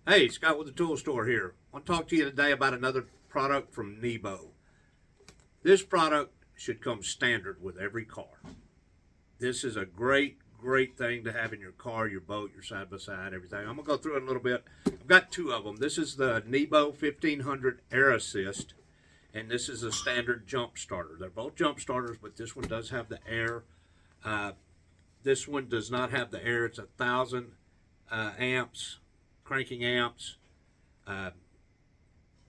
Hey, Scott with the Tool Store here. I want to talk to you today about another product from Nebo. This product should come standard with every car. This is a great thing to have in your car, your boat, your side-by-side, everything. I'm going to go through it a little bit. I've got two of them. This is the Nebo 1500 Air Assist, and this is a standard jump starter. They're both jump starters, but this one does have the air. This one does not have the air. It's 1,000 amps. Cranking amps.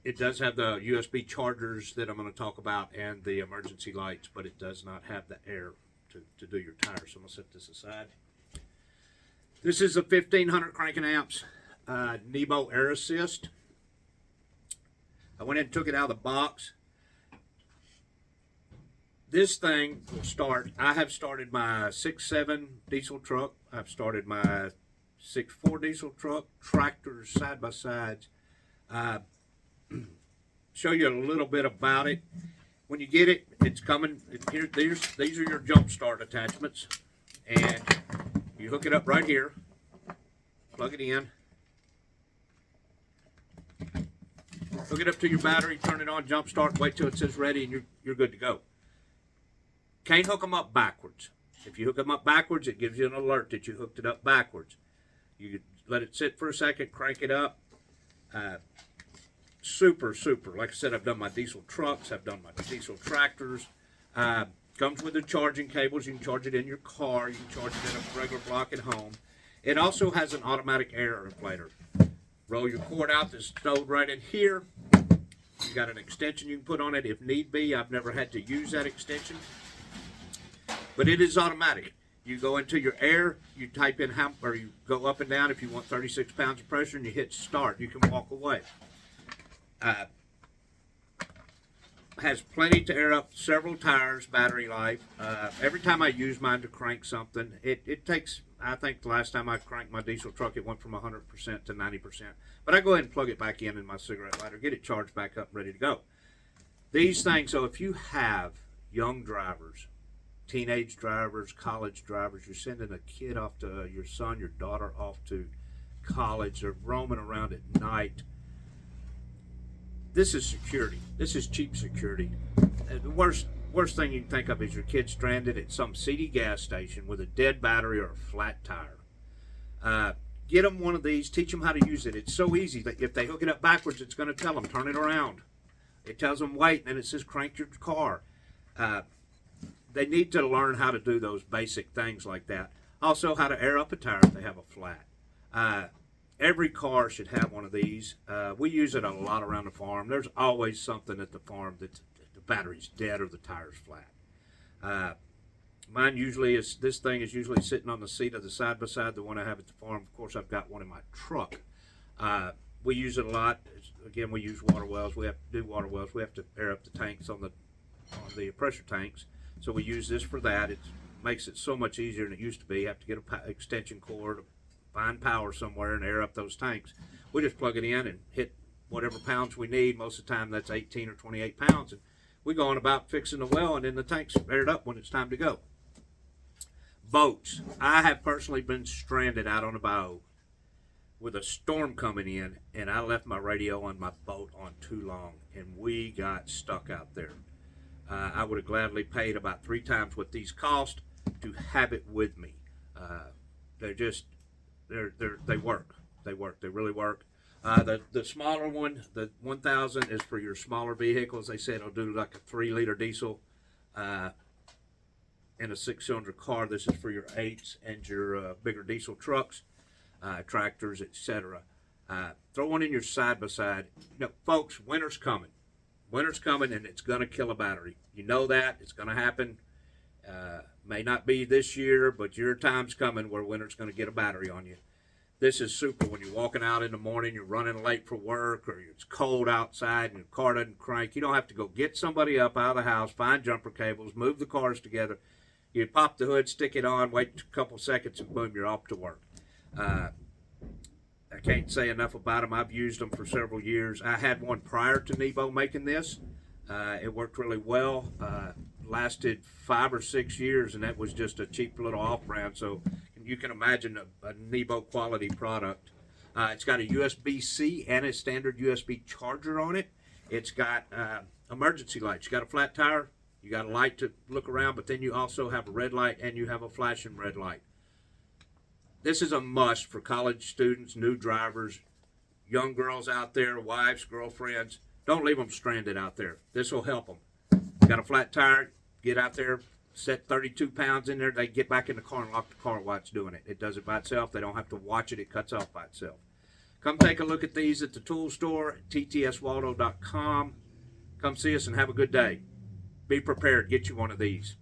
It does have the USB chargers that I'm going to talk about and the emergency lights, but it does not have the air to do your tires. So I'm going to set this aside. This is a 1500 cranking amps Nebo Air Assist. I went in and took it out of the box. This thing will start. I have started my 6.7 diesel truck. I've started my 6.4 diesel truck, tractors, side-by-sides. Show you a little bit about it. When you get it, it's coming. Here, these are your jump start attachments. And you hook it up right here. Plug it in. Hook it up to your battery, turn it on, jump start, wait till it says ready, and you're good to go. Can't hook them up backwards. If you hook them up backwards, it gives you an alert that you hooked it up backwards. You let it sit for a second, crank it up. Super. Like I said, I've done my diesel trucks. I've done my diesel tractors. Comes with the charging cables. You can charge it in your car. You can charge it in a regular block at home. It also has an automatic air inflator. Roll your cord out that's stowed right in here. You got an extension you can put on it if need be. I've never had to use that extension. But it is automatic. You go into your air, you type in how, or you go up and down if you want 36 pounds of pressure, and you hit start. You can walk away. Has plenty to air up several tires, battery life. Every time I use mine to crank something, it takes, I think the last time I cranked my diesel truck, it went from 100% to 90%. But I go ahead and plug it back in my cigarette lighter, get it charged back up, ready to go. These things, so if you have young drivers, teenage drivers, college drivers, you're sending a kid off to, your son, your daughter off to college, they're roaming around at night. This is security. This is cheap security. The worst thing you can think of is your kid stranded at some seedy gas station with a dead battery or a flat tire. Get them one of these, teach them how to use it. It's so easy that if they hook it up backwards, it's going to tell them, turn it around. It tells them wait, and then it says crank your car. They need to learn how to do those basic things like that. Also, how to air up a tire if they have a flat. Every car should have one of these. We use it a lot around the farm. There's always something at the farm that the battery's dead or the tire's flat. Mine usually is, this thing is usually sitting on the seat of the side-by-side, the one I have at the farm. Of course, I've got one in my truck. We use it a lot. Again, we use water wells. We have to do water wells. We have to air up the tanks on the pressure tanks. So we use this for that. It makes it so much easier than it used to be. You have to get an extension cord, find power somewhere, and air up those tanks. We just plug it in and hit whatever pounds we need. Most of the time that's 18 or 28 pounds. And we go on about fixing the well, and then the tank's aired up when it's time to go. Boats. I have personally been stranded out on a boat with a storm coming in, and I left my radio on my boat on too long, and we got stuck out there. I would have gladly paid about 3 times what these cost to have it with me. They work. They really work. The smaller one, the 1000, is for your smaller vehicles. They say it'll do like a 3-liter diesel in a 6-cylinder car. This is for your 8s and your bigger diesel trucks, tractors, etc. Throw one in your side-by-side. You know, folks, winter's coming. Winter's coming, and it's going to kill a battery. You know that. It's going to happen. May not be this year, but your time's coming where winter's going to get a battery on you. This is super when you're walking out in the morning, you're running late for work, or it's cold outside and your car doesn't crank. You don't have to go get somebody up out of the house, find jumper cables, move the cars together. You pop the hood, stick it on, wait a couple seconds, and boom, you're off to work. I can't say enough about them. I've used them for several years. I had one prior to Nebo making this. It worked really well. Lasted 5 or 6 years, and that was just a cheap little off-brand. So you can imagine a Nebo quality product. It's got a USB-C and a standard USB charger on it. It's got emergency lights. You got a flat tire, you got a light to look around, but then you also have a red light and you have a flashing red light. This is a must for college students, new drivers, young girls out there, wives, girlfriends. Don't leave them stranded out there. This will help them. Got a flat tire, get out there, set 32 pounds in there. They get back in the car and lock the car while it's doing it. It does it by itself. They don't have to watch it. It cuts off by itself. Come take a look at these at the tool store at ttswaldo.com. Come see us and have a good day. Be prepared. Get you one of these.